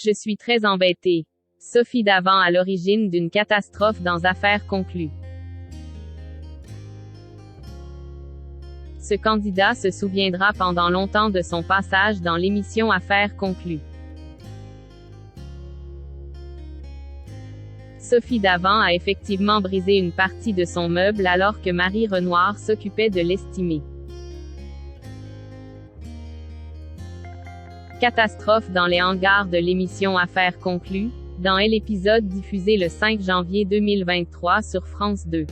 Je suis très embêtée. Sophie Davant à l'origine d'une catastrophe dans Affaires conclues. Ce candidat se souviendra pendant longtemps de son passage dans l'émission Affaires conclues. Sophie Davant a effectivement brisé une partie de son meuble alors que Marie Renoir s'occupait de l'estimer. Catastrophe dans les hangars de l'émission Affaires conclues, dans l'épisode diffusé le 5 janvier 2023 sur France 2.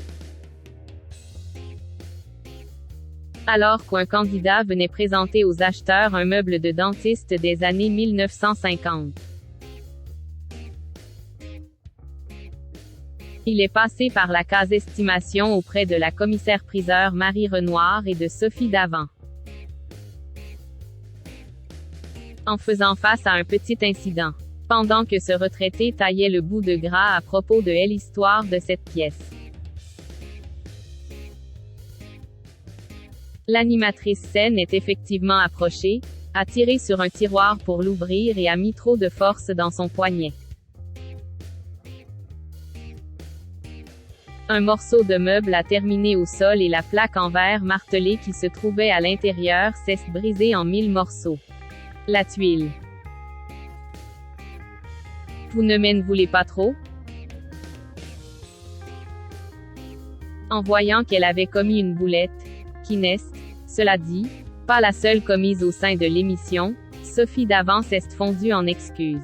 Alors qu'un candidat venait présenter aux acheteurs un meuble de dentiste des années 1950. Il est passé par la case estimation auprès de la commissaire-priseur Marie Renoir et de Sophie Davant. En faisant face à un petit incident. Pendant que ce retraité taillait le bout de gras à propos de l'histoire de cette pièce. L'animatrice scène est effectivement approchée, a tiré sur un tiroir pour l'ouvrir et a mis trop de force dans son poignet. Un morceau de meuble a terminé au sol et la plaque en verre martelée qui se trouvait à l'intérieur s'est brisée en 1000 morceaux. La tuile. Vous ne m'en voulez pas trop? En voyant qu'elle avait commis une boulette, qui n'est, cela dit, pas la seule commise au sein de l'émission, Sophie Davant s'est fondue en excuses.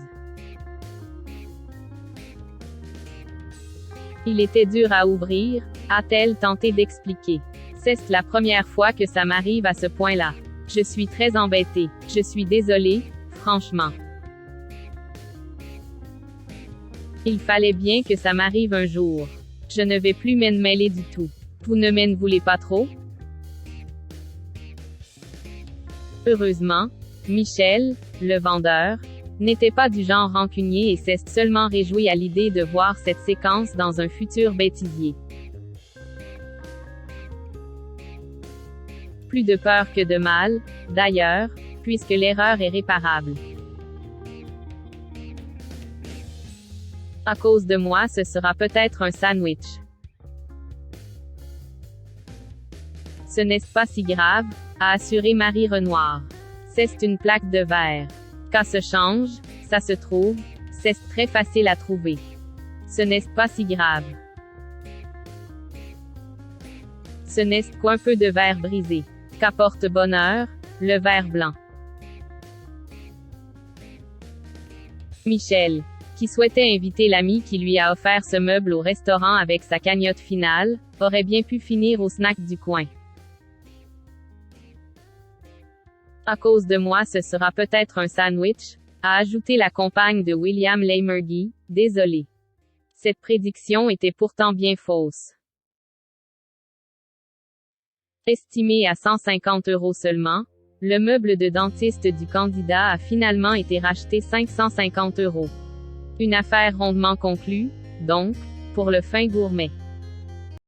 Il était dur à ouvrir, a-t-elle tenté d'expliquer. C'est la première fois que ça m'arrive à ce point-là. Je suis très embêtée. Je suis désolée, franchement. Il fallait bien que ça m'arrive un jour. Je ne vais plus m'en mêler du tout. Vous ne m'en voulez pas trop? Heureusement, Michel, le vendeur, n'était pas du genre rancunier et s'est seulement réjoui à l'idée de voir cette séquence dans un futur bêtisier. Plus de peur que de mal, d'ailleurs, puisque l'erreur est réparable. À cause de moi, ce sera peut-être un sandwich. Ce n'est pas si grave, a assuré Marie Renoir. C'est une plaque de verre. Quand se change, ça se trouve, c'est très facile à trouver. Ce n'est pas si grave. Ce n'est qu'un peu de verre brisé. Qu'apporte bonheur, le verre blanc. Michel, qui souhaitait inviter l'ami qui lui a offert ce meuble au restaurant avec sa cagnotte finale, aurait bien pu finir au snack du coin. À cause de moi, ce sera peut-être un sandwich, a ajouté la compagne de William Lémergie, désolé. Cette prédiction était pourtant bien fausse. Estimé à 150 € seulement, le meuble de dentiste du candidat a finalement été racheté 550 €. Une affaire rondement conclue, donc, pour le fin gourmet.